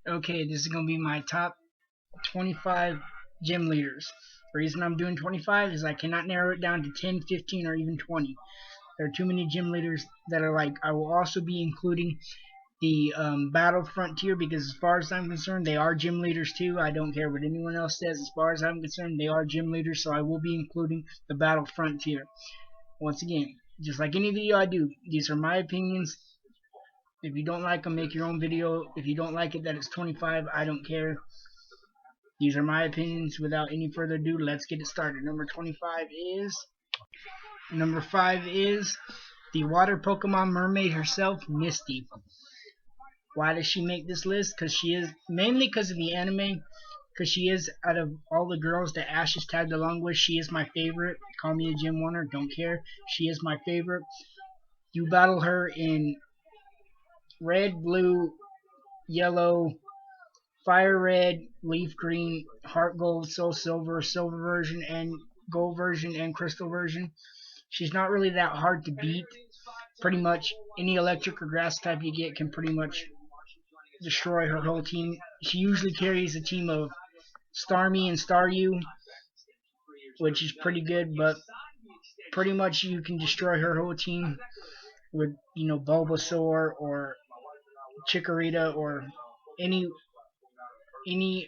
Okay, this is going to be my top 25 gym leaders. The reason I'm doing 25 is I cannot narrow it down to 10, 15, or even 20. There are too many gym leaders that are like. I will also be including the battle frontier because as far as I'm concerned, they are gym leaders too. I don't care what anyone else says. As far as I'm concerned, they are gym leaders, so I will be including the battle frontier. Once again, just like any video I do, these are my opinions. If you don't like them, make your own video. If you don't like it that it's 25, I don't care. These are my opinions. Without any further ado, let's get it started. Number 5 is the water Pokemon mermaid herself, Misty. Why does she make this list? Because she is mainly because of the anime. Because she is, out of all the girls that Ash is tagged along with, she is my favorite. Call me a gym Warner, don't care. She is my favorite. You battle her in red, blue, yellow, fire red, leaf green, heart gold, soul silver, silver version, and gold version, and crystal version. She's not really that hard to beat. Pretty much any electric or grass type you get can pretty much destroy her whole team. She usually carries a team of Starmie and Staryu, which is pretty good, but pretty much you can destroy her whole team with, Bulbasaur or Chikorita or any any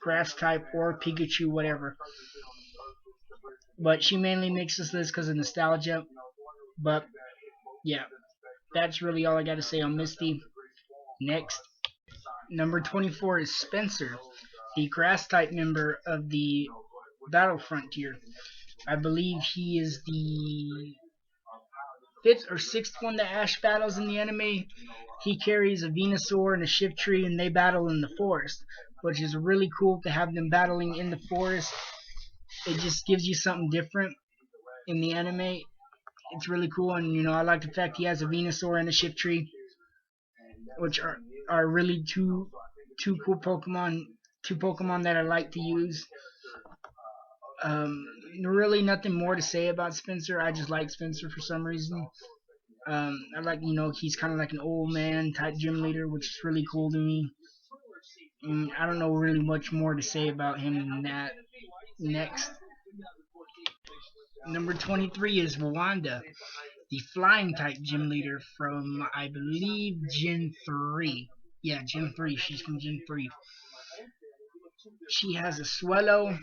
grass type or Pikachu, whatever. But she mainly makes this list because of nostalgia. But yeah, that's really all I got to say on Misty. Next, number 24 is Spencer, the grass type member of the Battle Frontier. I believe he is the fifth or sixth one that Ash battles in the anime. He carries a Venusaur and a Shiftry, and they battle in the forest, which is really cool to have them battling in the forest. It just gives you something different in the anime. It's really cool, and I like the fact he has a Venusaur and a Shiftry, which are really two cool Pokemon, two Pokemon that I like to use. Um, Really nothing more to say about Spencer. I just like Spencer for some reason. I like, he's kind of like an old man type gym leader, which is really cool to me. I don't know really much more to say about him than that. Next, number 23 is Wanda, the flying type gym leader from, I believe, Gen 3. Yeah, Gen 3. She's from Gen 3. She has a Swellow,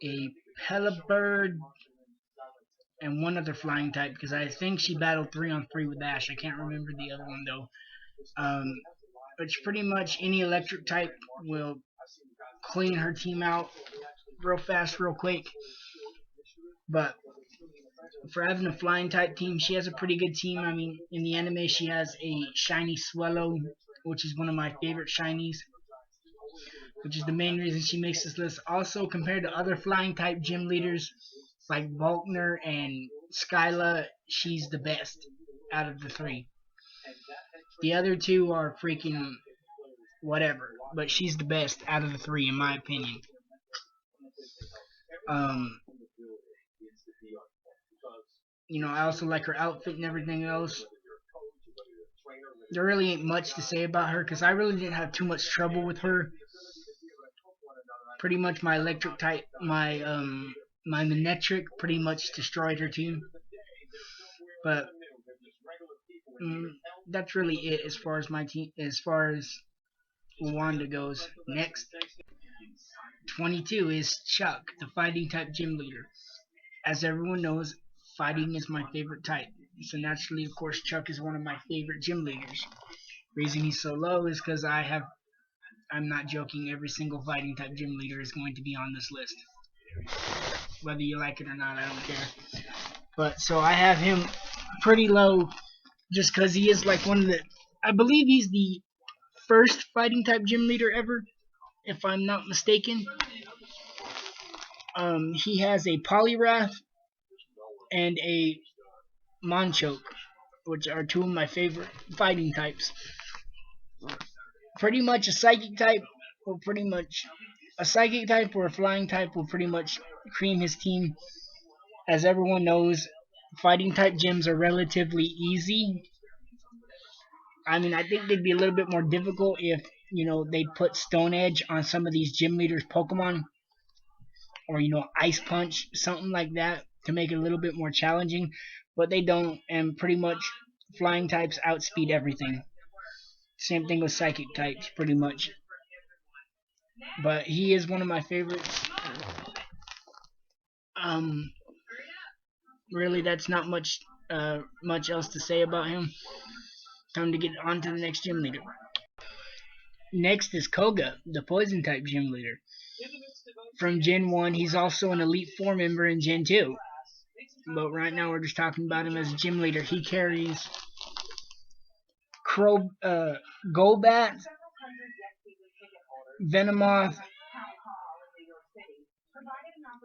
a Pelibird, and one other flying type because I think she battled 3-on-3 with Ash. I can't remember the other one though. But pretty much any electric type will clean her team out real fast, real quick. But for having a flying type team, she has a pretty good team. I mean, in the anime, she has a shiny Swellow, which is one of my favorite shinies, which is the main reason she makes this list. Also, compared to other flying type gym leaders like Volkner and Skyla, she's the best out of the three. The other two are freaking whatever, but she's the best out of the three, in my opinion. Um, I also like her outfit and everything else. There really ain't much to say about her because I really didn't have too much trouble with her. Pretty much my electric type, my Manectric pretty much destroyed her team. But mm, that's really it as far as my team, as far as Wanda goes. Next, 22 is Chuck, the fighting type gym leader. As everyone knows, fighting is my favorite type. So naturally, of course, Chuck is one of my favorite gym leaders. Reason he's so low is because I'm not joking, every single fighting type gym leader is going to be on this list. Whether you like it or not, I don't care. But so I have him pretty low just because he is like one of the. I believe he's the first fighting type gym leader ever, if I'm not mistaken. He has a Poliwrath and a Monchoke, which are two of my favorite fighting types. Pretty much a psychic type will pretty much a psychic type or a flying type will pretty much cream his team. As everyone knows, fighting type gyms are relatively easy. I mean, I think they'd be a little bit more difficult if, they put Stone Edge on some of these gym leaders Pokemon, or, Ice Punch, something like that, to make it a little bit more challenging. But they don't, and pretty much flying types outspeed everything. Same thing with psychic types, pretty much. But he is one of my favorites. Um, Really, that's not much else to say about him. Time to get on to the next gym leader. Next is Koga, the poison type gym leader. From Gen 1, he's also an Elite 4 member in Gen 2. But right now we're just talking about him as a gym leader. He carries Golbat, Venomoth,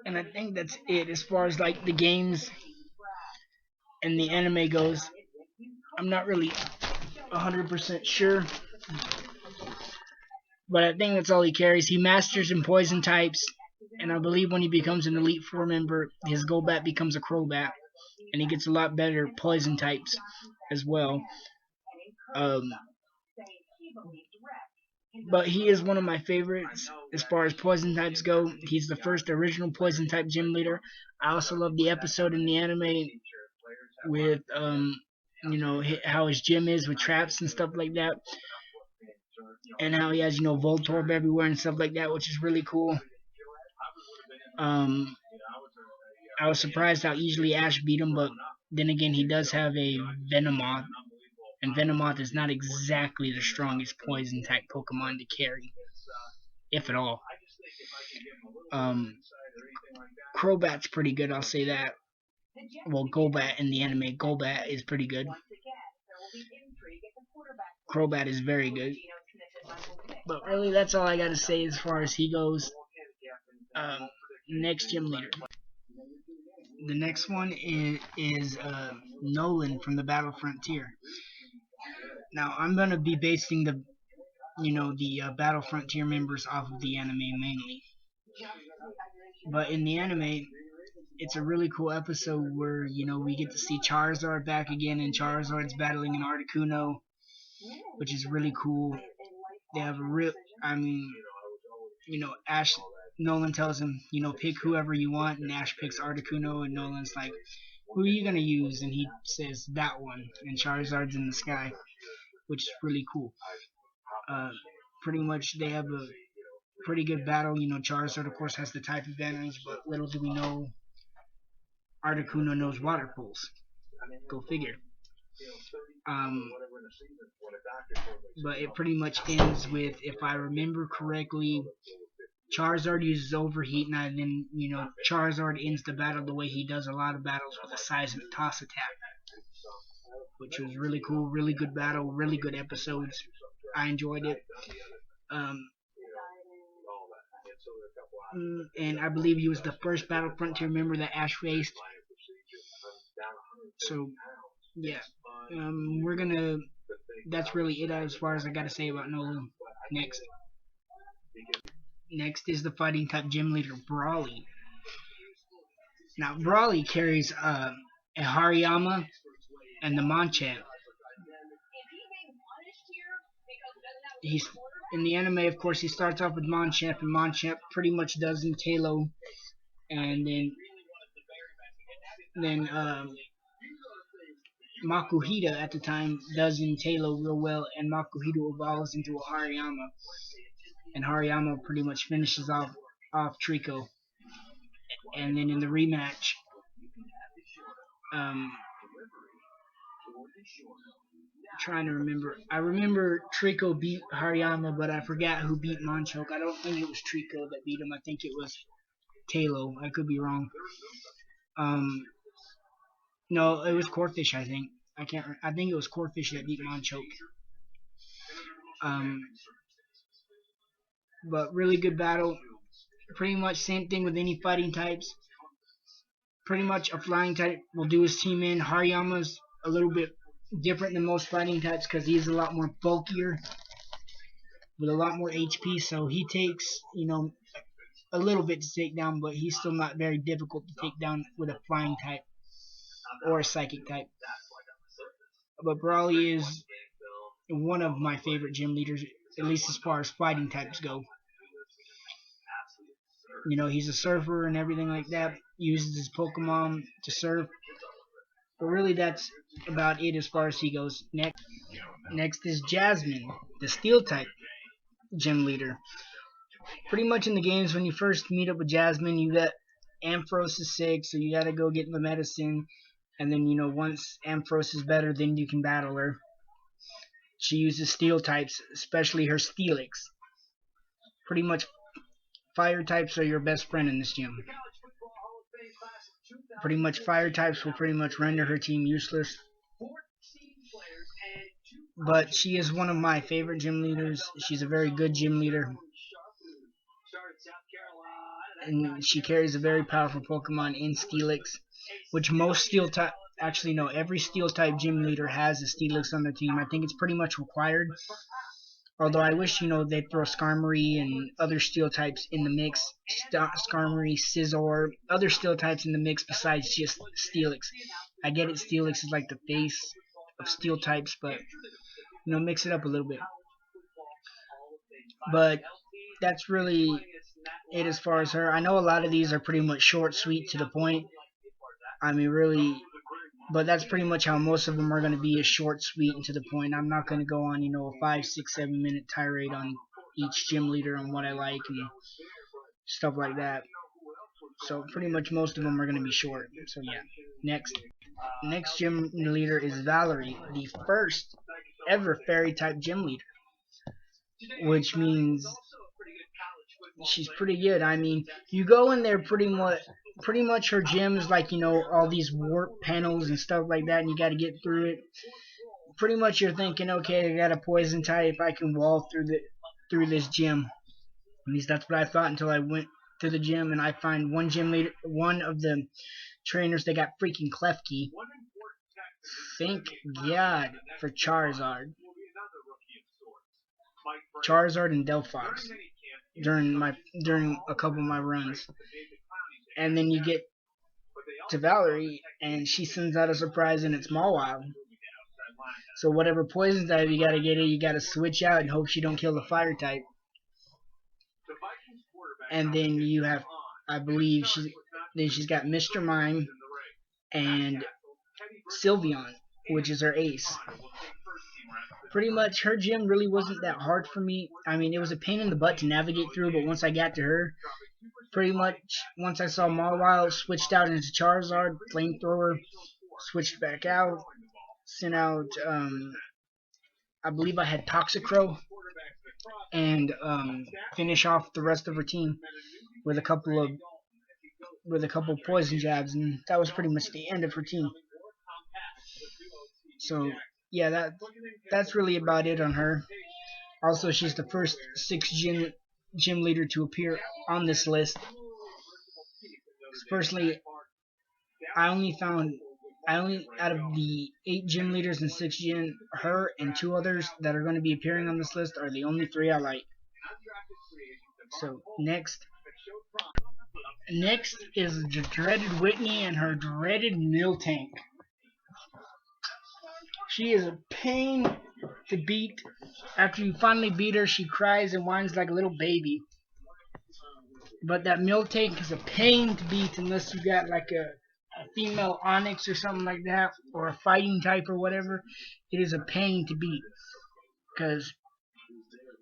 and I think that's it as far as like the games and the anime goes. I'm not really 100% sure, but I think that's all he carries. He masters in poison types, and I believe when he becomes an Elite 4 member, his Golbat becomes a Crobat, and he gets a lot better poison types as well. But he is one of my favorites as far as poison types go. He's the first original poison type gym leader. I also love the episode in the anime with how his gym is with traps and stuff like that, and how he has Voltorb everywhere and stuff like that, which is really cool. I was surprised how easily Ash beat him, but then again, he does have a Venomoth, and Venomoth is not exactly the strongest poison type Pokemon to carry, if at all. Crobat's pretty good, I'll say that. Well, Golbat in the anime, Golbat is pretty good. Crobat is very good. But really, that's all I gotta say as far as he goes. Next gym leader. The next one is Nolan from the Battle Frontier. Now, I'm gonna be basing the Battle Frontier members off of the anime mainly. But in the anime, it's a really cool episode where we get to see Charizard back again, and Charizard's battling an Articuno, which is really cool. They have Ash. Nolan tells him, pick whoever you want, and Ash picks Articuno, and Nolan's like, who are you gonna use? And he says that one, and Charizard's in the sky, which is really cool. Pretty much they have a pretty good battle. Charizard of course has the type advantage, but little do we know, Articuno knows water pulse. Go figure. But it pretty much ends with, if I remember correctly, Charizard uses Overheat, and then Charizard ends the battle the way he does a lot of battles, with a Seismic Toss attack, which was really cool. Really good battle, really good episodes. I enjoyed it. And I believe he was the first Battle Frontier member that Ash faced. So yeah, that's really it as far as I gotta say about Nolan. Next is the fighting type gym leader, Brawly. Now, Brawly carries a Hariyama and the Machamp. He's in the anime, of course, he starts off with Machamp, and Machamp pretty much does Intalo, and then Makuhita at the time does Intalo real well, and Makuhita evolves into a Hariyama, and Hariyama pretty much finishes off Trico. And then in the rematch, trying to remember. I remember Trico beat Hariyama, but I forgot who beat Machoke. I don't think it was Trico that beat him. I think it was Talo. I could be wrong. No, it was Corphish. I think. I think it was Corphish that beat Machoke. But really good battle. Pretty much same thing with any fighting types. Pretty much a flying type will do his team in. Hariyama's a little bit different than most fighting types because he's a lot more bulkier with a lot more HP, so he takes a little bit to take down, but he's still not very difficult to take down with a flying type or a psychic type. But Brawly is one of my favorite gym leaders, at least as far as fighting types go. You know, he's a surfer and everything like that. Uses his Pokemon to surf. But really, that's about it as far as he goes. Next is Jasmine, the Steel type gym leader. Pretty much in the games, when you first meet up with Jasmine, you got Ampharos is sick, so you gotta go get the medicine. And then, you know, once Ampharos is better, then you can battle her. She uses Steel types, especially her Steelix. Pretty much Fire types are your best friend in this gym. Pretty much Fire types will pretty much render her team useless. But she is one of my favorite gym leaders. She's a very good gym leader. And she carries a very powerful Pokemon in Steelix, which most Steel type, actually no, every Steel type gym leader has a Steelix on their team. I think it's pretty much required. Although I wish, you know, they'd throw Skarmory and other Steel types in the mix. Skarmory, Scizor, other Steel types in the mix besides just Steelix. I get it, Steelix is like the face of Steel types, but, you know, mix it up a little bit. But that's really it as far as her. I know a lot of these are pretty much short, sweet, to the point. I mean, really, but that's pretty much how most of them are going to be, is short, sweet, and to the point. I'm not going to go on, you know, a 5, 6, 7 minute tirade on each gym leader and what I like and stuff like that. So pretty much most of them are going to be short. So yeah, next gym leader is Valerie, the first ever fairy type gym leader, which means she's pretty good. I mean, you go in there pretty much her gym's like, you know, all these warp panels and stuff like that, and you got to get through it. Pretty much you're thinking, okay, I got a poison type, I can wall through this gym. At least that's what I thought until I went to the gym and I find one gym leader, one of the trainers, they got freaking Klefki. Thank God for Charizard and Delphox during a couple of my runs. And then you get to Valerie, and she sends out a surprise, and it's Mawile. So whatever poison type you gotta get it, you gotta switch out and hope she don't kill the fire type. And then you have, I believe, she's got Mr. Mime and Sylveon, which is her ace. Pretty much her gym really wasn't that hard for me. I mean, it was a pain in the butt to navigate through, but once I got to her, pretty much once I saw Mawile, switched out into Charizard, Flamethrower, switched back out, sent out, I believe I had Toxicrow, and finish off the rest of her team with a couple of poison jabs, and that was pretty much the end of her team. So yeah, that's really about it on her. Also, she's the first 6 gym leader to appear on this list. Personally, I only out of the 8 gym leaders and 6 gym, her and 2 others that are going to be appearing on this list are the only 3 I like. So next is the dreaded Whitney and her dreaded Miltank. She is a pain to beat. After you finally beat her, she cries and whines like a little baby. But that Miltank is a pain to beat unless you got like a female Onyx or something like that, or a fighting type or whatever. It is a pain to beat because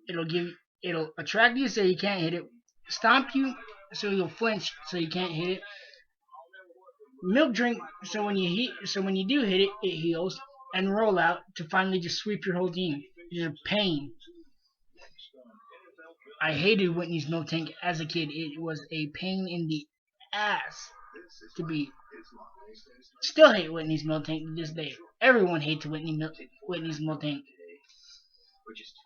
it'll attract you so you can't hit it, stomp you so you'll flinch so you can't hit it, milk drink so when you do hit it, it heals, and roll out to finally just sweep your whole team. It's a pain. I hated Whitney's Miltank as a kid. It was a pain in the ass to beat. Still hate Whitney's Miltank to this day. Everyone hates Whitney's Miltank.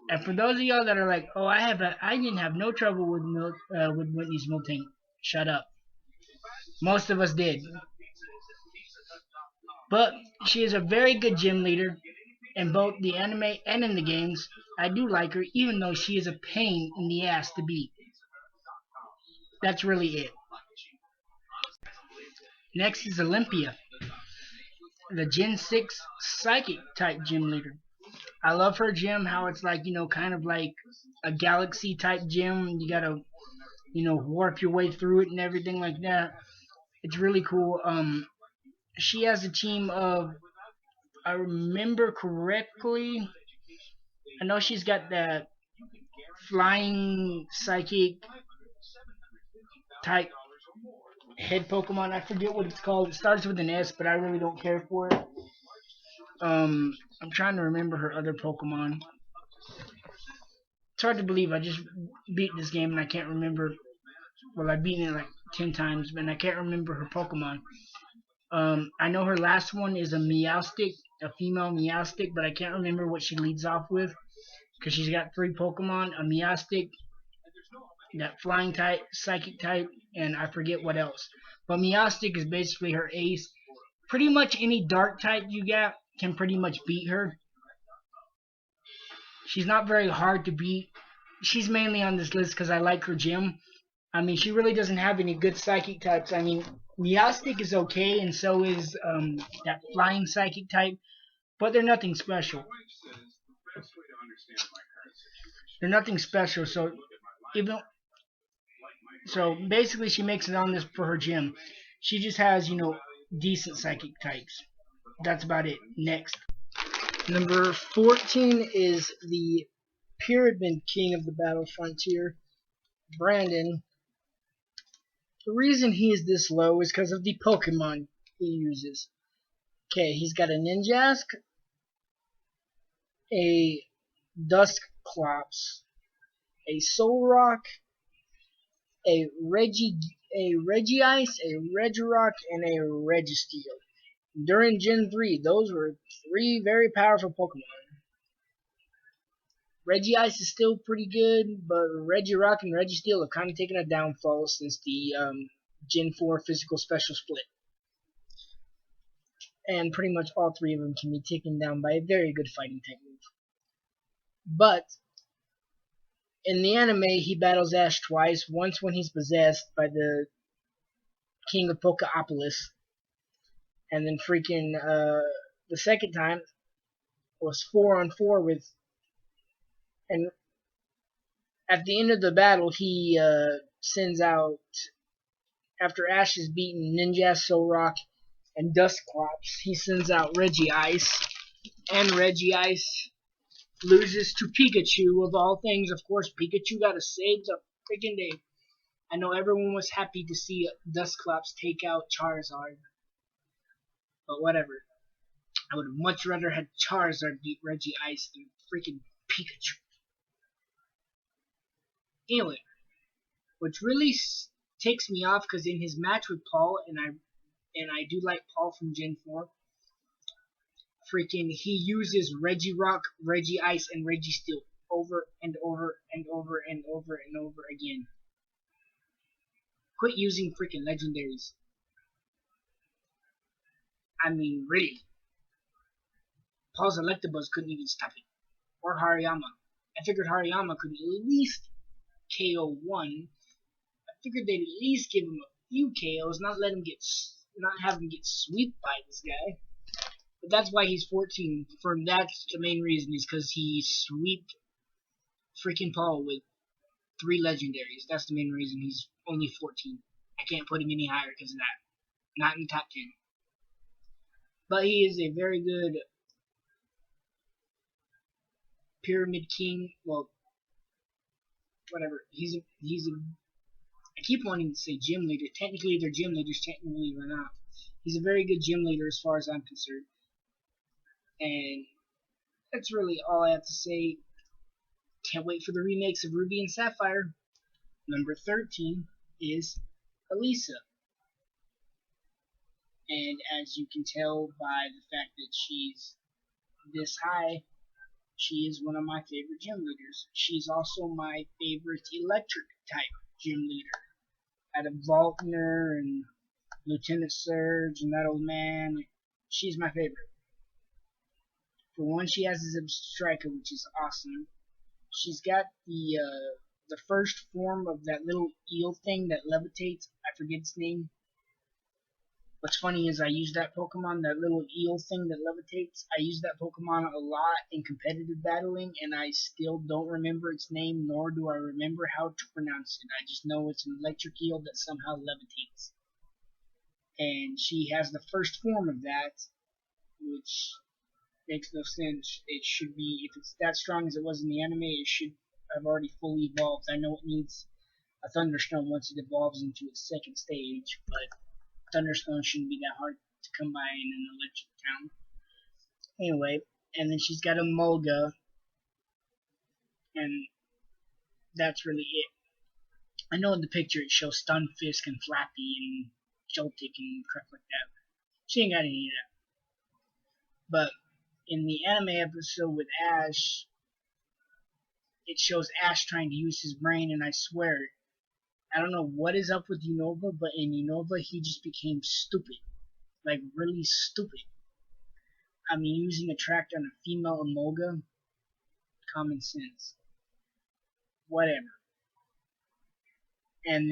And for those of y'all that are like, oh, I didn't have no trouble with Whitney's Miltank, shut up. Most of us did. But she is a very good gym leader in both the anime and in the games. I do like her, even though she is a pain in the ass to beat. That's really it. Next is Olympia, the Gen 6 Psychic type gym leader. I love her gym, how it's like, kind of like a galaxy type gym. You gotta, warp your way through it and everything like that. It's really cool. She has a team of, I remember correctly, I know she's got that flying psychic type head Pokemon. I forget what it's called. It starts with an S, but I really don't care for it. I'm trying to remember her other Pokemon. It's hard to believe I just beat this game and I can't remember. Well, I've beaten it like 10 times, but I can't remember her Pokemon. I know her last one is a Meowstic, a female Meowstic, but I can't remember what she leads off with because she's got 3 Pokemon: a Meowstic, that flying type, psychic type, and I forget what else. But Meowstic is basically her ace. Pretty much any dark type you get can pretty much beat her. She's not very hard to beat. She's mainly on this list because I like her gym. I mean, she really doesn't have any good psychic types. I mean, Meowstic is okay, and so is that flying psychic type, but they're nothing special. They're nothing special. Even so, basically, she makes it on this for her gym. She just has, decent psychic types. That's about it. Next. Number 14 is the Pyramid King of the Battle Frontier, Brandon. The reason he is this low is because of the Pokemon he uses. Okay, he's got a Ninjask, a Dusclops, a Solrock, a Regice, a Regirock, and a Registeel. During Gen 3, those were 3 very powerful Pokemon. Regice is still pretty good, but Regirock and Registeel have kind of taken a downfall since the Gen 4 physical special split. And pretty much all 3 of them can be taken down by a very good fighting type move. But in the anime, he battles Ash twice. Once when he's possessed by the King of Pokeopolis, and then freaking the second time was 4-on-4 with. And at the end of the battle, he sends out, after Ash is beaten Ninja, Solrock, and Dusclops, he sends out Regice, and Regice loses to Pikachu. Of all things, of course, Pikachu got to save the freaking day. I know everyone was happy to see Dusclops take out Charizard, but whatever. I would have much rather had Charizard beat Regice than freaking Pikachu. Anyway, which really takes me off because in his match with Paul, and I do like Paul from Gen 4, freaking he uses Regirock, Regice, and Registeel over and over and over and over and over again. Quit using freaking legendaries. I mean, really. Paul's Electabuzz couldn't even stop it. Or Hariyama. I figured Hariyama could at least KO one. I figured they'd at least give him a few KOs, not have him get swept by this guy. But that's why he's 14. That's the main reason, is because he swept freaking Paul with 3 legendaries. That's the main reason he's only 14. I can't put him any higher because of that. Not in the top 10. But he is a very good Pyramid King. Well, whatever. I keep wanting to say gym leader. Technically, they're gym leaders. Technically, they're not. He's a very good gym leader as far as I'm concerned. And that's really all I have to say. Can't wait for the remakes of Ruby and Sapphire. Number 13 is Elisa. And as you can tell by the fact that she's this high, she is one of my favorite gym leaders. She's also my favorite electric type gym leader. Out of Volkner and Lieutenant Surge and that old man, she's my favorite. For one, she has a Striker, which is awesome. She's got the first form of that little eel thing that levitates. I forget its name. What's funny is I use that Pokemon, that little eel thing that levitates. I use that Pokemon a lot in competitive battling, and I still don't remember its name, nor do I remember how to pronounce it. I just know it's an electric eel that somehow levitates. And she has the first form of that, which makes no sense. It should be, if it's that strong as it was in the anime, it should have already fully evolved. I know it needs a Thunderstone once it evolves into its second stage, but Thunderstone shouldn't be that hard to come by in an electric town. Anyway, and then she's got a Mulga, and that's really it. I know in the picture it shows Stunfisk and Flappy and Joltik and crap like that. She ain't got any of that. But in the anime episode with Ash, it shows Ash trying to use his brain, and I swear, I don't know what is up with Unova, but in Unova he just became stupid. Like, really stupid. I mean, using a track on a female Emolga, common sense. Whatever. And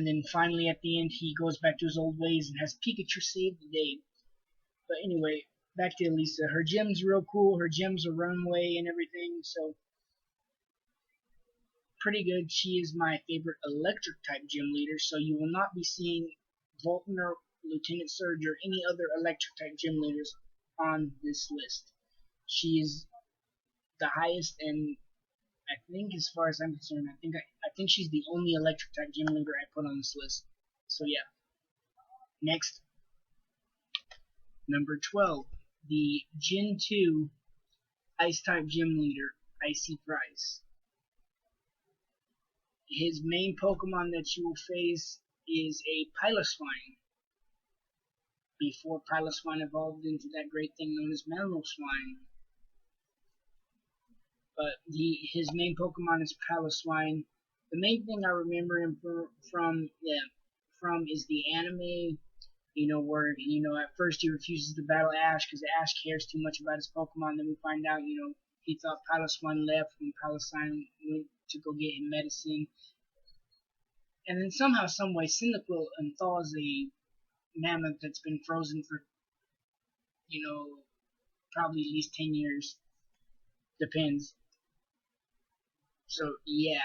then finally at the end he goes back to his old ways and has Pikachu save the day. But anyway, back to Elisa. Her gym's real cool. Her gym's a runway and everything, so pretty good. She is my favorite electric type gym leader, so you will not be seeing Voltner, Lieutenant Surge, or any other electric type gym leaders on this list. She is the highest, and I think, as far as I'm concerned, I think she's the only electric type gym leader I put on this list. So yeah. Next, number 12, the Gen 2 Ice type gym leader, Icy Price. His main Pokemon that you will face is a Piloswine, before Piloswine evolved into that great thing known as Swine. But his main Pokemon is Piloswine. The main thing I remember him from is the anime, where, at first he refuses to battle Ash because Ash cares too much about his Pokemon. Then we find out, he thought Piloswine left when Piloswine went to go get him medicine. And then somehow, someway, Cyndaquil unthaws a mammoth that's been frozen for, probably at least 10 years. Depends. So, yeah.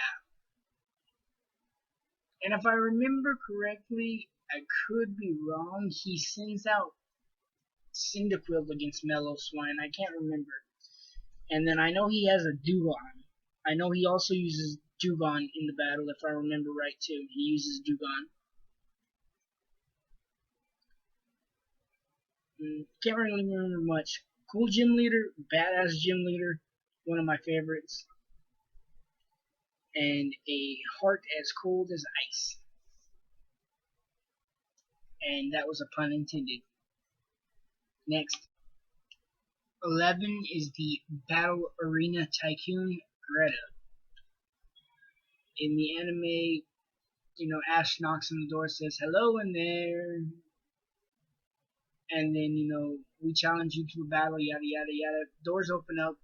And if I remember correctly, I could be wrong, he sends out Cyndaquil against Swine. I can't remember. And then I know he has a Dewgong. I know he also uses Dewgong in the battle, if I remember right, too. He uses Dewgong. Can't really remember much. Cool gym leader, badass gym leader, one of my favorites. And a heart as cold as ice. And that was a pun intended. Next. 11 is the Battle Arena Tycoon, Greta. In the anime, Ash knocks on the door, says, "Hello in there." And then, we challenge you to a battle, yada, yada, yada. Doors open up,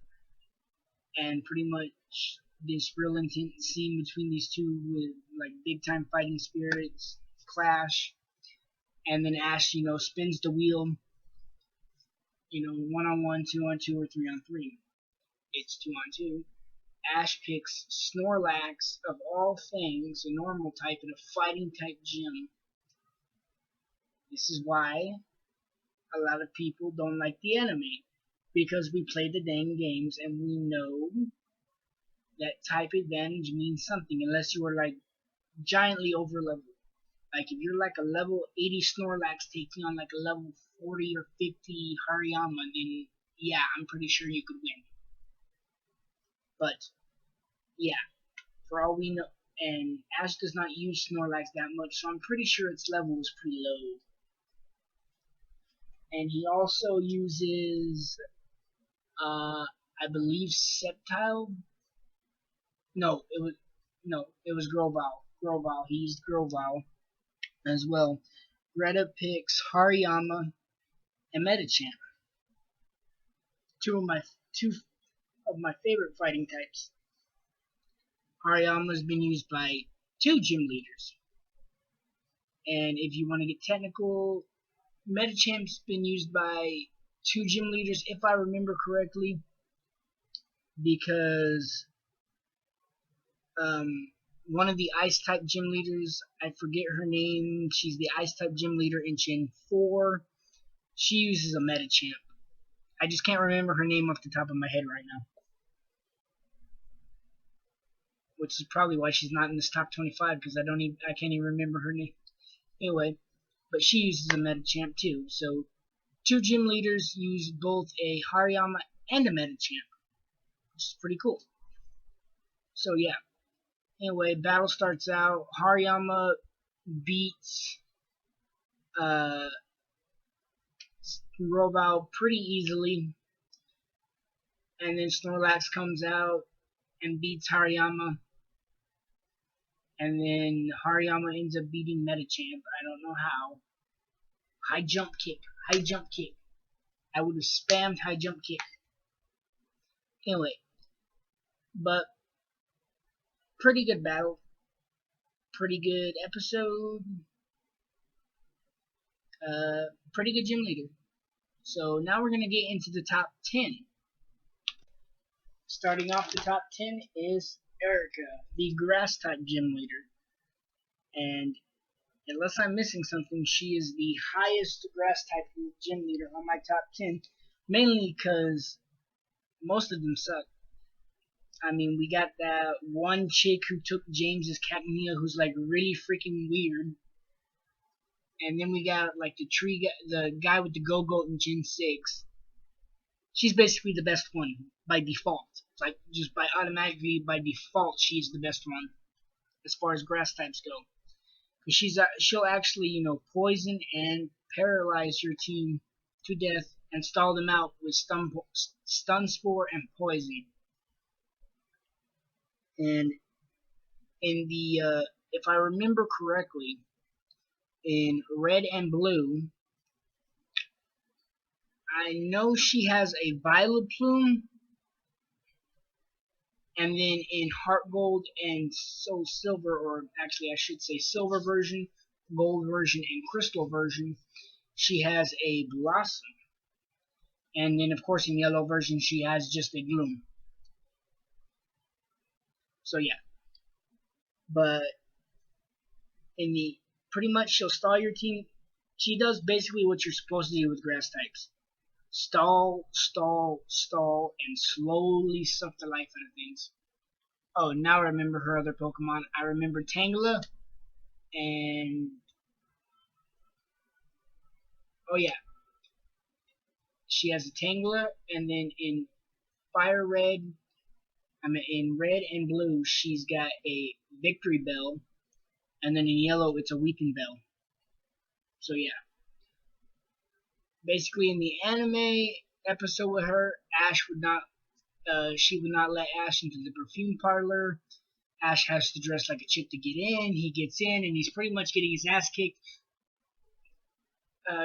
and pretty much this real intense scene between these two with, like, big-time fighting spirits clash. And then Ash, spins the wheel, 1-on-1, 2-on-2, or 3-on-3. It's 2-on-2. Ash picks Snorlax, of all things, a normal type in a fighting type gym. This is why a lot of people don't like the anime, because we play the dang games and we know that type advantage means something, unless you are like giantly over leveled. Like if you're like a level 80 Snorlax taking on like a level 40 or 50 Hariyama, then yeah, I'm pretty sure you could win. But yeah, for all we know, and Ash does not use Snorlax that much, so I'm pretty sure its level is pretty low. And he also uses, I believe, Sceptile. No, it was Grovyle. He used Grovyle as well. Greta picks Hariyama and Medicham. Two of my favorite fighting types. Hariyama has been used by 2 gym leaders, And if you want to get technical, Medichamp's been used by 2 gym leaders, if I remember correctly, because one of the ice type gym leaders, I forget her name, she's the ice type gym leader in Gen 4. She uses a Medichamp. I just can't remember her name off the top of my head right now, which is probably why she's not in this top 25, because I can't even remember her name. Anyway, but she uses a Medichamp too. So 2 gym leaders use both a Hariyama and a Medichamp, which is pretty cool. So yeah. Anyway, battle starts out. Hariyama beats Robot pretty easily, and then Snorlax comes out and beats Hariyama, and then Hariyama ends up beating Medicham. I don't know how. High jump kick. High jump kick. I would have spammed high jump kick. Anyway, but pretty good battle. Pretty good episode. Pretty good gym leader. So now we're going to get into the top 10. Starting off the top 10 is Erica, the grass type gym leader. And unless I'm missing something, she is the highest grass type gym leader on my top 10. Mainly because most of them suck. I mean, we got that one chick who took James's Catnia, who's like really freaking weird. And then we got like the guy with the Go-Goat in Gen 6. She's basically the best one by default. It's like just by default, she's the best one as far as grass types go. Because she'll actually, poison and paralyze your team to death and stall them out with stun spore and poison. And in the if I remember correctly, in red and blue, I know she has a Violet Plume, and then in Heart Gold and Soul Silver, or actually I should say Silver version, Gold version, and Crystal version, she has a Blossom. And then of course in Yellow version she has just a Gloom. So yeah. But in the pretty much she'll stall your team. She does basically what you're supposed to do with grass types. Stall, stall, stall, and slowly suck the life out of things. Oh, now I remember her other Pokemon. I remember Tangela, and oh yeah, she has a Tangela, and then in in red and blue, she's got a Victory Bell, and then in yellow, it's a Weeping Bell. So yeah. Basically, in the anime episode with her, she would not let Ash into the perfume parlor. Ash has to dress like a chick to get in. He gets in, and he's pretty much getting his ass kicked,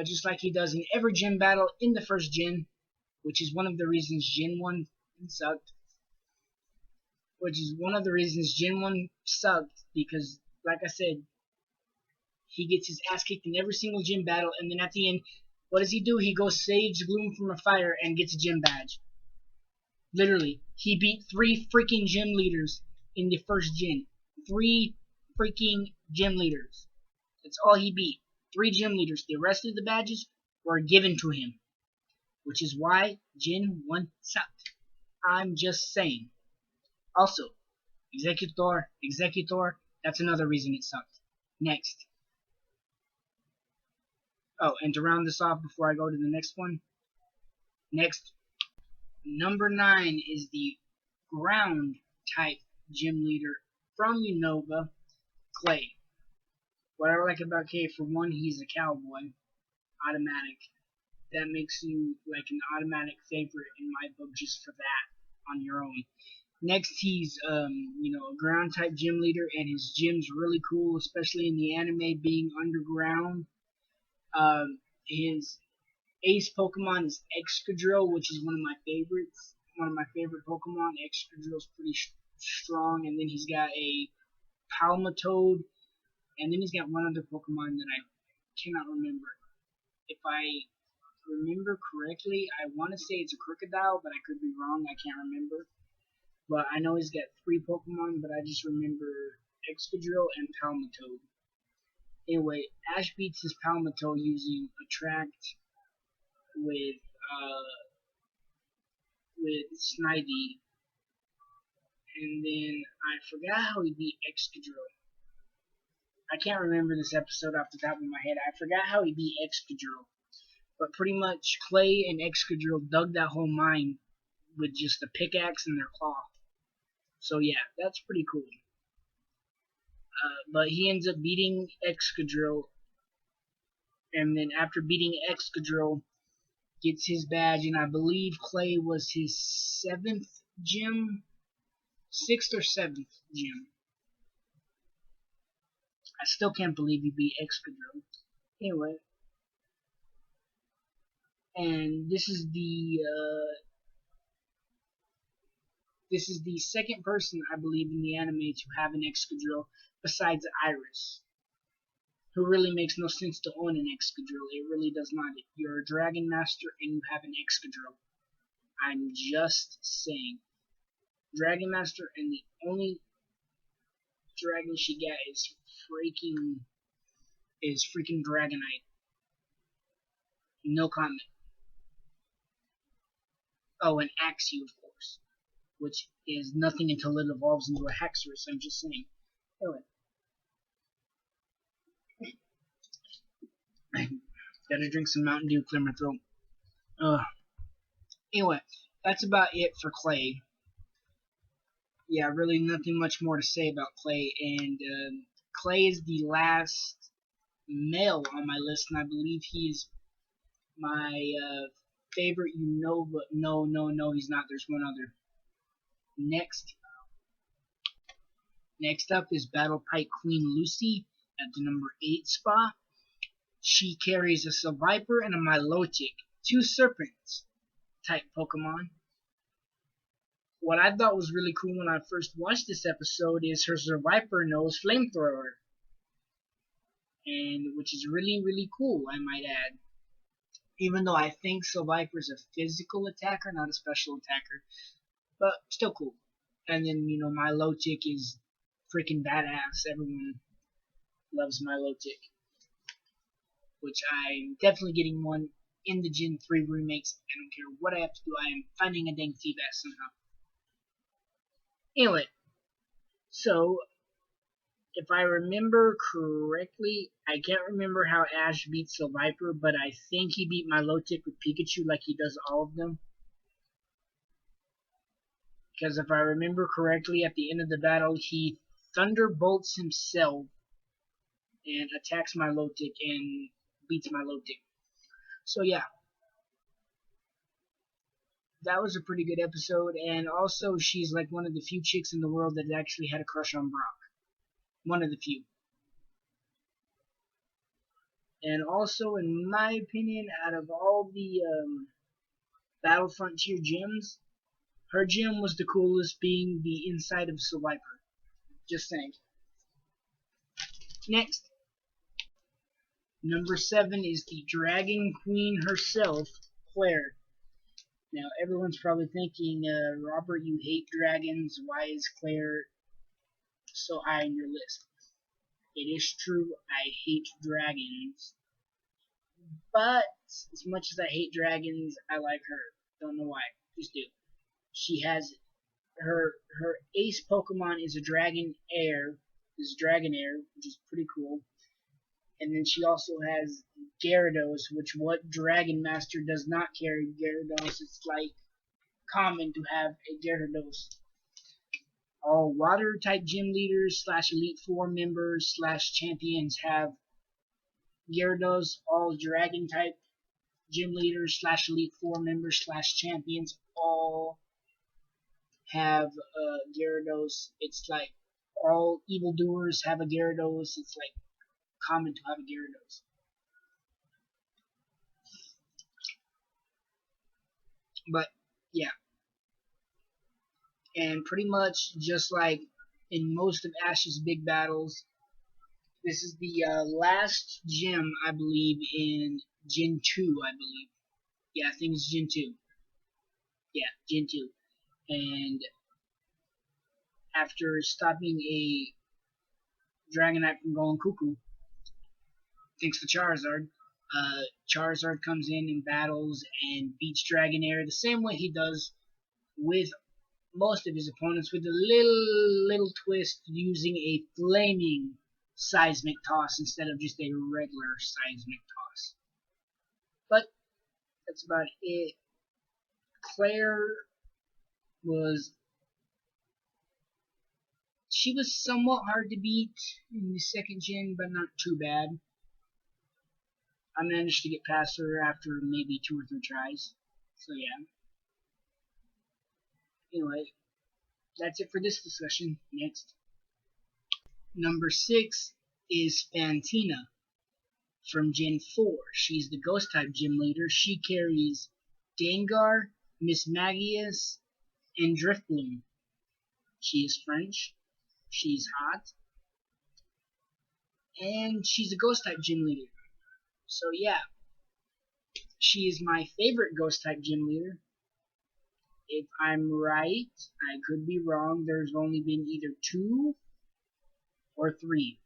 just like he does in every gym battle in the first gen, which is one of the reasons Gen 1 sucked. Because, like I said, he gets his ass kicked in every single gym battle, and then at the end, what does he do? He goes saves Gloom from a fire and gets a gym badge. Literally, he beat 3 freaking gym leaders in the first gen. 3 freaking gym leaders. That's all he beat. 3 gym leaders. The rest of the badges were given to him, which is why Gen 1 sucked. I'm just saying. Also, Executor, that's another reason it sucked. Next. Oh, and to round this off before I go to the next one. Next, number 9 is the ground type gym leader from Unova, Clay. What I like about Clay, for one, he's a cowboy. Automatic. That makes you like an automatic favorite in my book just for that on your own. Next, he's a ground type gym leader, and his gym's really cool, especially in the anime being underground. His ace Pokemon is Excadrill, which is one of my favorites. One of my favorite Pokemon. Excadrill's pretty strong, and then he's got a Palmatoad, And then he's got one other Pokemon that I cannot remember. If I remember correctly, I want to say it's a Crocodile, but I could be wrong. I can't remember. But I know he's got 3 Pokemon, but I just remember Excadrill and Palmitoad. Anyway, Ash beats his Palmitoad using Attract with Snivy, and then I forgot how he beat Excadrill. I can't remember this episode off the top of my head. I forgot how he beat Excadrill. But pretty much Clay and Excadrill dug that whole mine with just a pickaxe and their claw. So yeah, that's pretty cool. But he ends up beating Excadrill, and then after beating Excadrill, gets his badge, and I believe Clay was his 7th gym, 6th or 7th gym. I still can't believe he beat Excadrill. Anyway, and this is the second person, I believe, in the anime to have an Excadrill besides Iris, who really makes no sense to own an Excadrill. It really does not. You're a Dragon Master and you have an Excadrill. I'm just saying. Dragon Master, and the only dragon she got is freaking Dragonite. No comment. Oh, and Axew, of course, which is nothing until it evolves into a Haxorus. I'm just saying. Anyway, gotta drink some Mountain Dew, clear my throat. Anyway, that's about it for Clay. Yeah, really nothing much more to say about Clay. And Clay is the last male on my list, and I believe he's my favorite. But no, he's not. There's one other. Next up is Battle Pike Queen Lucy at the number 8 spot. She carries a Seviper and a Milotic, 2 Serpents type Pokemon. What I thought was really cool when I first watched this episode is her Seviper knows Flamethrower, and which is really cool, I might add. Even though I think Seviper's a physical attacker, not a special attacker, but still cool. And then Milotic is freaking badass. Everyone loves Milotic, which I'm definitely getting one in the Gen 3 remakes. I don't care what I have to do. I am finding a dang Feebas somehow. Anyway, so if I remember correctly, I can't remember how Ash beats Seviper, but I think he beat Milotic with Pikachu like he does all of them. Because if I remember correctly, at the end of the battle, he thunderbolts himself and attacks Milotic and beats Milotic. So yeah, that was a pretty good episode, and also she's like one of the few chicks in the world that actually had a crush on Brock. One of the few. And also, in my opinion, out of all the Battle Frontier gyms, her gym was the coolest, being the inside of Seviper. Just saying. Next. Number 7 is the Dragon Queen herself, Claire. Now, everyone's probably thinking, Robert, you hate dragons. Why is Claire so high on your list? It is true, I hate dragons. But, as much as I hate dragons, I like her. Don't know why. Just do. She has her ace Pokemon is a Dragonair, which is pretty cool. And then she also has Gyarados, which what Dragon Master does not carry Gyarados. It's like common to have a Gyarados. All water type gym leaders / Elite Four members / champions have Gyarados. All dragon type gym leaders / Elite Four members / champions all have Gyarados. It's like all evildoers have a Gyarados. It's like common to have a Gyarados. But yeah, and pretty much just like in most of Ash's big battles, This is the last gym, I believe, in Gen 2, I believe. Yeah, I think it's Gen 2. Yeah, Gen 2. And after stopping a Dragonite from going cuckoo, thanks to Charizard, Charizard comes in battles and beats Dragonair the same way he does with most of his opponents, with a little twist using a flaming seismic toss instead of just a regular seismic toss. But that's about it. Claire was she was somewhat hard to beat in the second gen, but not too bad. I managed to get past her after maybe 2 or 3 tries. So yeah. Anyway, that's it for this discussion. Next. Number 6 is Fantina from Gen 4. She's the Ghost type gym leader. She carries Gengar, Miss Magius, and Driftbloom. She is French. She's hot. And she's a Ghost type gym leader. So yeah, she is my favorite Ghost type gym leader. If I'm right, I could be wrong. There's only been either 2 or 3.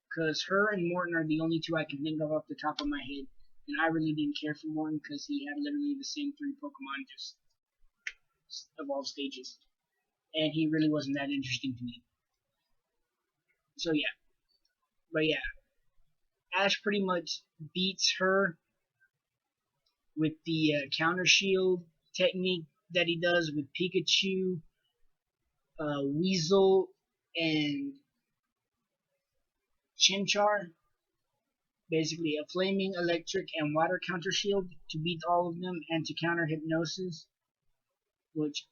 Because her and Morton are the only 2 I can think of off the top of my head. And I really didn't care for Morton because he had literally the same 3 Pokemon, just evolved stages. And he really wasn't that interesting to me. So yeah. But yeah. Ash pretty much beats her with the counter shield technique that he does with Pikachu, Weasel, and Chimchar. Basically a flaming, electric, and water counter shield to beat all of them and to counter Hypnosis, which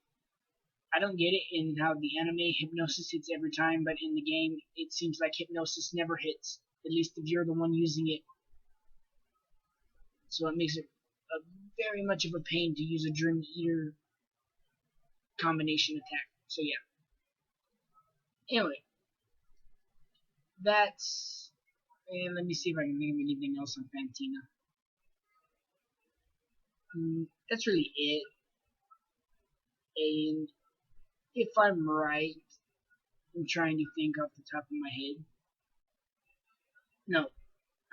I don't get it in how the anime Hypnosis hits every time, but in the game it seems like Hypnosis never hits, at least if you're the one using it. So it makes it very much of a pain to use a Dream Eater combination attack. So yeah. Anyway, that's, and let me see if I can think of anything else on Fantina. That's really it. And if I'm right, I'm trying to think off the top of my head. No,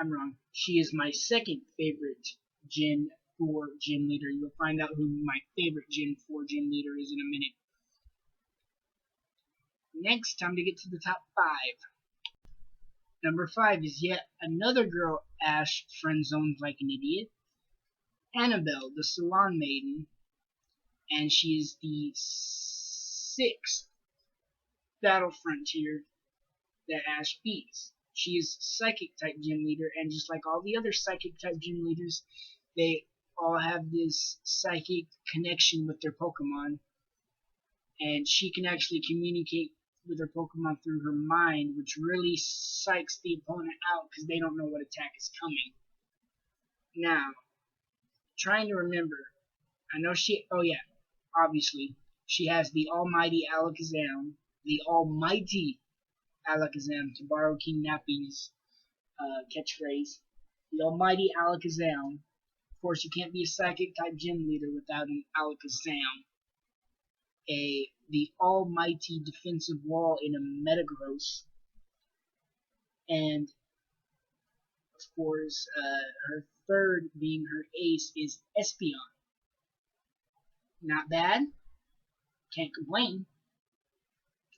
I'm wrong. She is my second favorite Gen 4 gym leader. You'll find out who my favorite Gen 4 gym leader is in a minute. Next, time to get to the top 5. Number 5 is yet another girl Ash friend-zoned like an idiot. Annabelle, the Salon Maiden. And she is the 6th Battle Frontier that Ash beats. She is Psychic type gym leader, and just like all the other Psychic type gym leaders, they all have this psychic connection with their Pokemon, and she can actually communicate with her Pokemon through her mind, which really psychs the opponent out because they don't know what attack is coming. Now, trying to remember, I know she, oh yeah, obviously, she has the almighty Alakazam, to borrow King Nappy's catchphrase, the almighty Alakazam. Of course, you can't be a Psychic type gym leader without an Alakazam. The almighty defensive wall in a Metagross, and of course, her third being her ace is Espeon. Not bad, can't complain.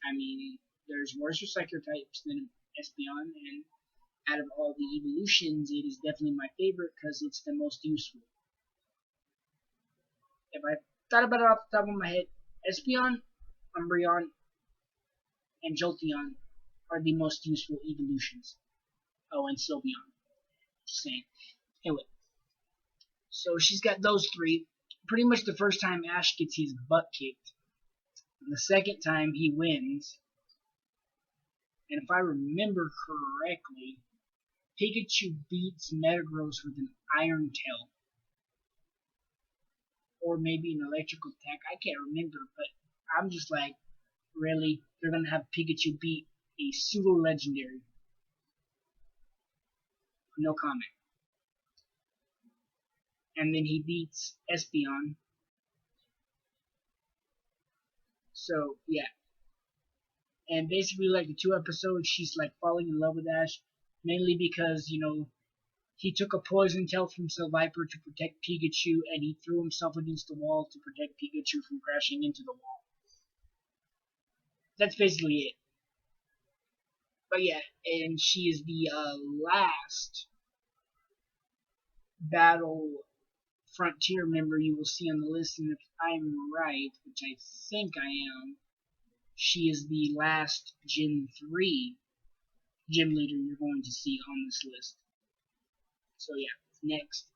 I mean, there's worse recycler types than Espeon, and out of all the evolutions, it is definitely my favorite because it's the most useful. If I thought about it off the top of my head, Espeon, Umbreon, and Jolteon are the most useful evolutions. Oh, and Sylveon. Just saying. Anyway, so she's got those 3. Pretty much the first time Ash gets his butt kicked. And the second time he wins. And if I remember correctly, Pikachu beats Metagross with an Iron Tail. Or maybe an electrical attack. I can't remember, but I'm just like, really? They're going to have Pikachu beat a pseudo legendary. no comment. And then he beats Espeon. So yeah, and basically like the 2 episodes, she's like falling in love with Ash, mainly because he took a poison tail from Viper to protect Pikachu, and he threw himself against the wall to protect Pikachu from crashing into the wall. That's basically it. But yeah, and she is the last Battle Frontier member you will see on the list, and if I'm right, which I think I am, she is the last Gen 3 gym leader you're going to see on this list. So yeah, next.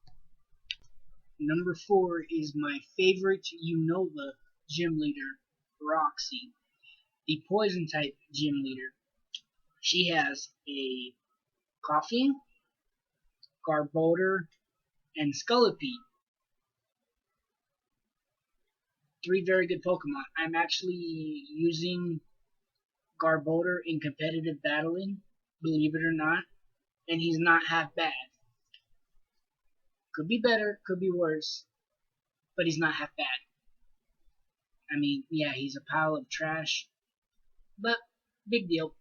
Number 4 is my favorite Unova gym leader, Roxy, the poison type gym leader. She has a Coffee, Garbodor, and Scolipede. 3 very good Pokemon. I'm actually using Garbodor in competitive battling, believe it or not, and he's not half bad. Could be better, could be worse, but he's not half bad. I mean, yeah, he's a pile of trash, but big deal.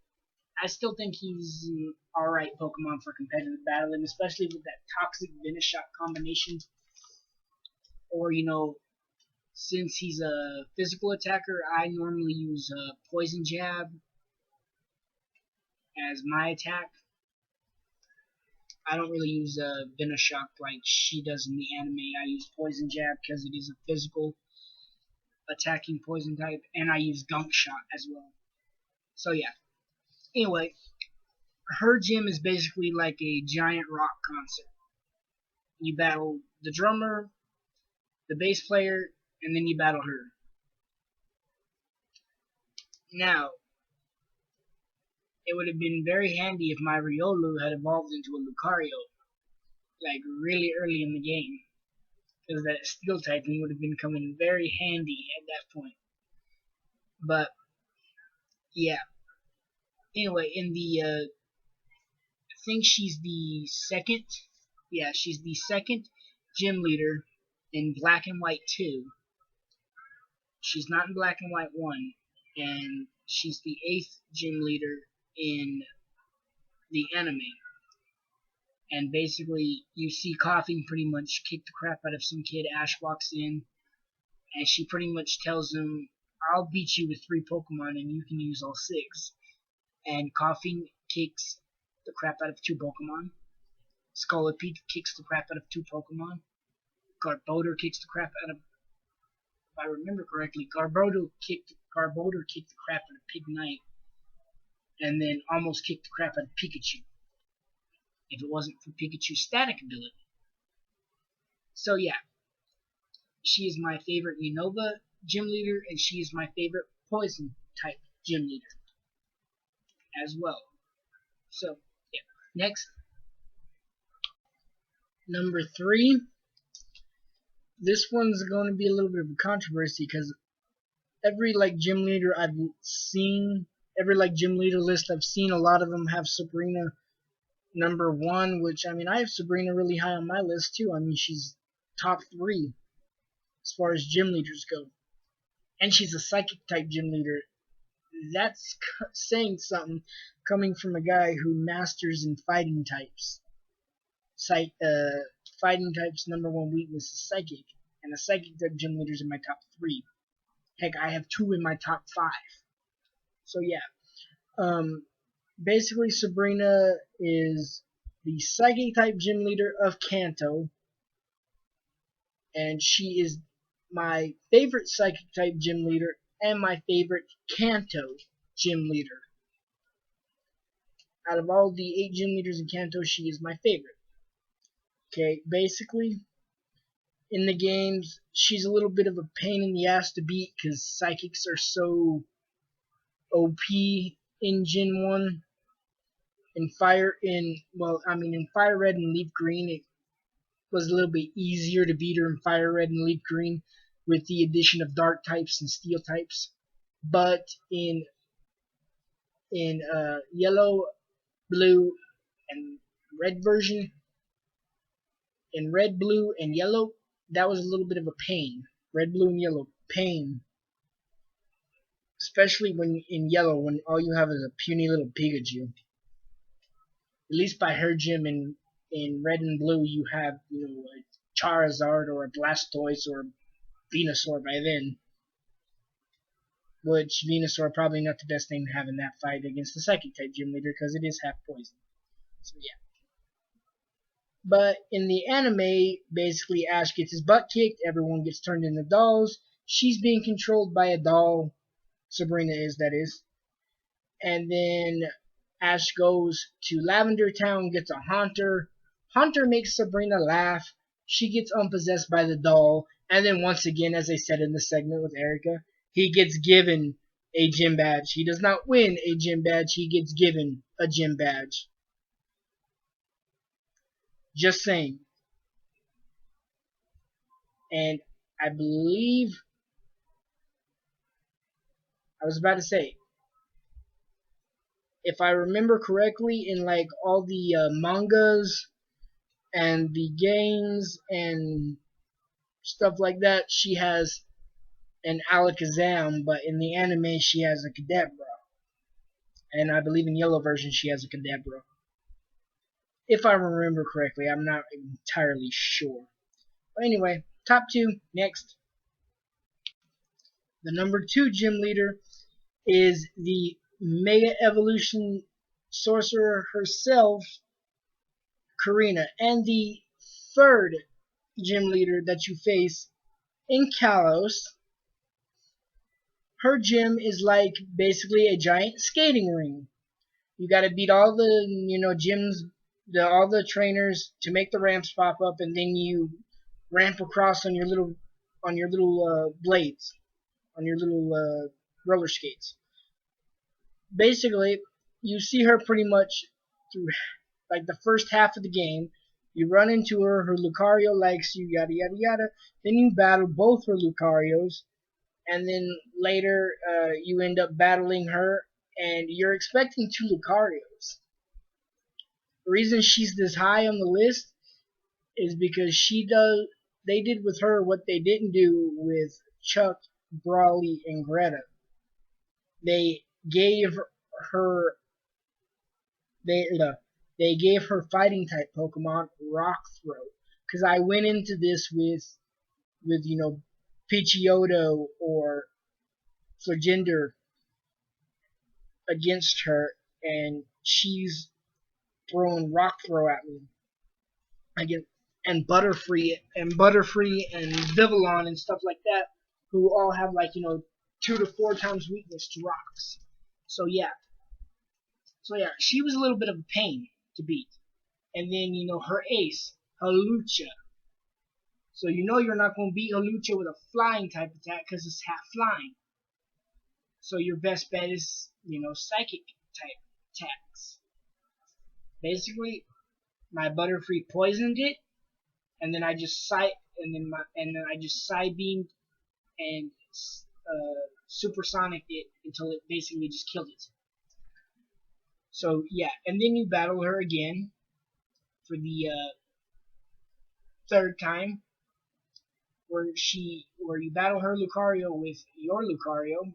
I still think he's an alright Pokemon for competitive battling, especially with that toxic Venoshock combination. Or, since he's a physical attacker, I normally use a Poison Jab as my attack. I don't really use Venoshock like she does in the anime. I use Poison Jab because it is a physical attacking poison type, and I use Gunk Shot as well. So yeah. Anyway, her gym is basically like a giant rock concert. You battle the drummer, the bass player, and then you battle her. Now, it would have been very handy if my Riolu had evolved into a Lucario, like really early in the game, because that steel typing would have been coming very handy at that point. But yeah. Anyway, in the I think she's the second. Yeah, she's the second gym leader in Black and White 2. She's not in Black and White 1, and she's the 8th gym leader in the anime. And basically, you see Coughing pretty much kick the crap out of some kid. Ash walks in, and she pretty much tells him, I'll beat you with 3 Pokemon, and you can use all 6. And Coughing kicks the crap out of 2 Pokemon. Scolipede kicks the crap out of 2 Pokemon. Garbodor kicks the crap out of, if I remember correctly, Garbodor kicked the crap out of Pignite, and then almost kicked the crap out of Pikachu, if it wasn't for Pikachu's static ability. So yeah, she is my favorite Unova gym leader, and she is my favorite poison type gym leader as well. So yeah, next. Number 3. This one's going to be a little bit of a controversy because every gym leader I've seen, every gym leader list I've seen, a lot of them have Sabrina number 1, which I mean I have Sabrina really high on my list too. I mean she's top 3 as far as gym leaders go, and she's a psychic type gym leader. That's saying something coming from a guy who masters in fighting types. Fighting type's number 1 weakness is psychic, and the psychic type gym leaders in my top 3. Heck, I have 2 in my top 5. So yeah, basically Sabrina is the psychic type gym leader of Kanto, and she is my favorite psychic type gym leader and my favorite Kanto gym leader. Out of all the 8 gym leaders in Kanto, she is my favorite. Okay, basically, in the games, she's a little bit of a pain in the ass to beat because psychics are so OP in Gen 1. In Fire Red and Leaf Green, it was a little bit easier to beat her in Fire Red and Leaf Green with the addition of Dark types and Steel types. But in Yellow, Blue, and red version, in red, blue, and yellow, that was a little bit of a pain. Red, blue, and yellow, pain. Especially when in yellow, when all you have is a puny little Pikachu. At least by her gym in red and blue, you have, you know, a Charizard or a Blastoise or a Venusaur by then. Which Venusaur probably not the best thing to have in that fight against the Psychic type gym leader because it is half poison. So yeah. But in the anime, basically Ash gets his butt kicked, everyone gets turned into dolls. She's being controlled by a doll. Sabrina is, that is. And then Ash goes to Lavender Town, gets a Haunter. Haunter makes Sabrina laugh. She gets unpossessed by the doll. And then once again, as I said in the segment with Erica, he gets given a gym badge. He does not win a gym badge. He gets given a gym badge. Just saying. And I believe, I was about to say, if I remember correctly, in like all the mangas and the games and stuff like that, she has an Alakazam, but in the anime she has a Kadabra. And I believe in yellow version she has a Kadabra. If I remember correctly, I'm not entirely sure. But anyway, top 2, next. The number 2 gym leader is the Mega Evolution Sorcerer herself, Karina. And the 3rd gym leader that you face in Kalos, her gym is like basically a giant skating ring. You gotta beat all the, you know, gyms, all the trainers to make the ramps pop up, and then you ramp across on your little blades, on your little roller skates. Basically, you see her pretty much through like the first half of the game. You run into her, her Lucario likes you, yada yada yada. Then you battle both her Lucarios, and then later you end up battling her, and you're expecting 2 Lucarios. The reason she's this high on the list is because they did with her what they didn't do with Chuck, Brawly, and Greta. They gave her they gave her fighting type Pokemon Rock Throw. Because I went into this with you know, Pidgeotto or Flagender against her, and she's throwing Rock Throw at me. Again, and Butterfree and Vivillon and stuff like that, who all have like, you know, 2 to 4 times weakness to rocks. So yeah, she was a little bit of a pain to beat. And then, you know, her ace, Hawlucha. So you know you're not going to beat Hawlucha with a flying type attack because it's half flying. So your best bet is, you know, psychic type attacks. Basically, my Butterfree poisoned it, and then I just side beamed and supersonic it until it basically just killed it. So yeah, and then you battle her again for the 3rd time, where you battle her Lucario with your Lucario,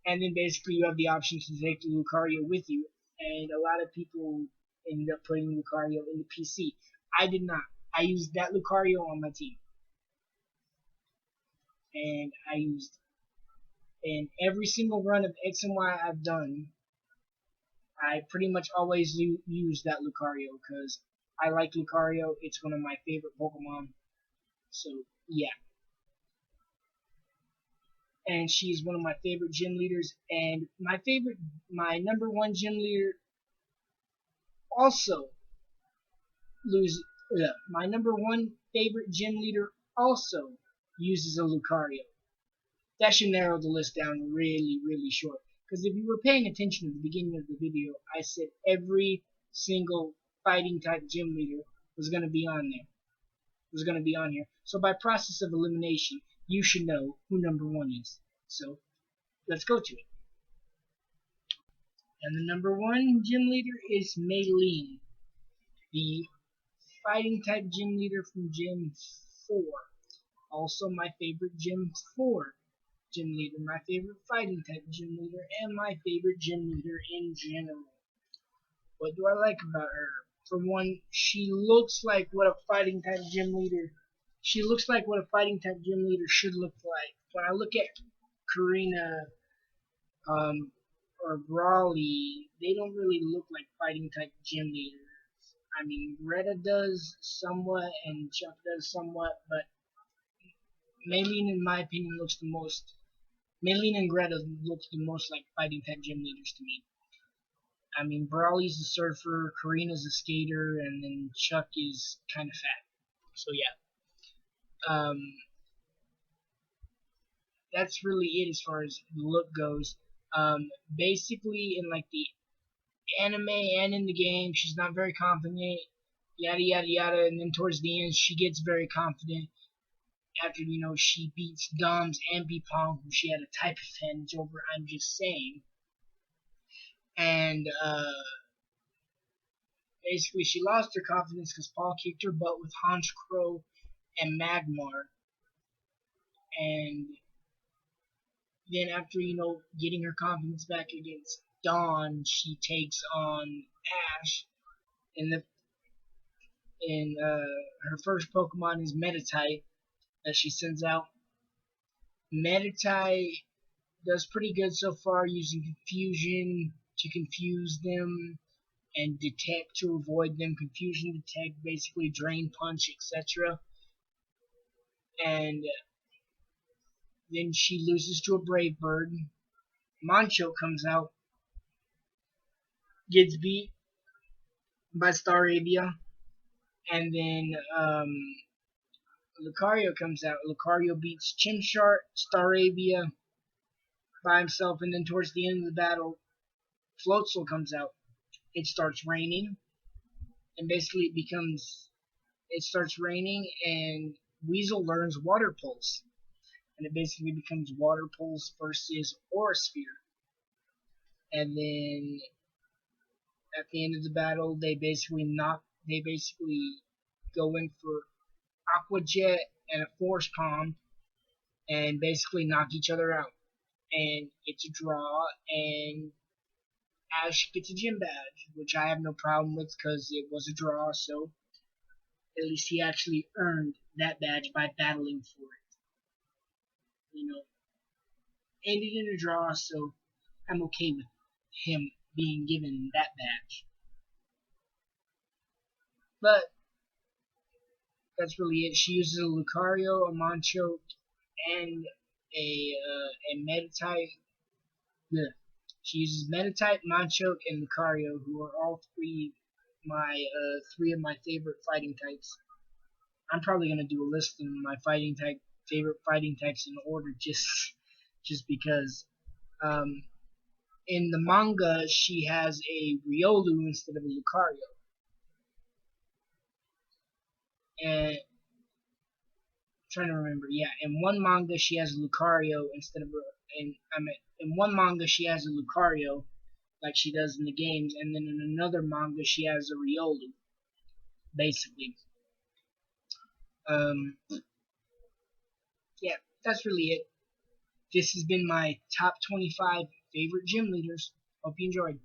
and then basically you have the option to take the Lucario with you. And a lot of people ended up putting Lucario in the PC. I did not. I used that Lucario on my team, and I used in every single run of X and Y I've done. I pretty much always use that Lucario because I like Lucario. It's one of my favorite Pokemon. So yeah, and she's one of my favorite gym leaders, and my number 1 gym leader also my number 1 favorite gym leader also uses a Lucario. That should narrow the list down really, really short. Because if you were paying attention at the beginning of the video, I said every single fighting type gym leader was going to be on there. Was going to be on here. So by process of elimination, you should know who number 1 is. So let's go to it. And the number 1 gym leader is Maylene. the fighting type gym leader from Gym 4. Also my favorite Gym 4 gym leader, my favorite fighting type gym leader, and my favorite gym leader in general. What do I like about her? For one, she looks like what a fighting type gym leader. She looks like what a fighting type gym leader should look like. When I look at Karina, or Brawly, they don't really look like fighting type gym leaders. I mean, Greta does somewhat, and Chuck does somewhat, but Maylene, in my opinion, looks the most. Maylene and Greta looks the most like fighting type gym leaders to me. I mean, Brawly's a surfer, Karina's a skater, and then Chuck is kind of fat. So yeah, that's really it as far as the look goes. Basically, in like the anime and in the game, she's not very confident. Yada yada yada, and then towards the end, she gets very confident after she beats Doms and Pong, who she had a type advantage over. I'm just saying, and basically she lost her confidence because Paul kicked her butt with Hans Crow and Magmar, and then after getting her confidence back against Dawn, she takes on Ash, and her first Pokemon is Meditite that she sends out. Meditite does pretty good so far, using Confusion to confuse them and Detect to avoid them. Confusion, Detect, basically Drain Punch, etc. And then she loses to a Brave Bird. Mancho comes out, gets beat by Staravia, and then Lucario comes out. Lucario beats Chimchar, Staravia by himself, and then towards the end of the battle, Floatzel comes out. It starts raining, and basically it starts raining, and Weasel learns Water Pulse, and it basically becomes Water Pulse versus Aura Sphere. And then at the end of the battle, they basically go in for Aqua Jet and a Force Palm, and basically knock each other out. And it's a draw, and Ash gets a gym badge, which I have no problem with because it was a draw, so at least he actually earned that badge by battling for it. Ended in a draw, so I'm okay with him being given that badge. But that's really it. She uses a Lucario, a Manchoke, and a Meditite. Yeah. She uses Meditite, Manchoke, and Lucario, who are all three of my favorite fighting types. I'm probably gonna do a list of my favorite fighting types in order, just because. In the manga, she has a Riolu instead of a Lucario, and I'm trying to remember. Yeah, in one manga she has a Lucario instead of in one manga she has a Lucario like she does in the games, and then in another manga she has a Riolu, basically. Yeah, that's really it. This has been my top 25 favorite gym leaders. Hope you enjoyed.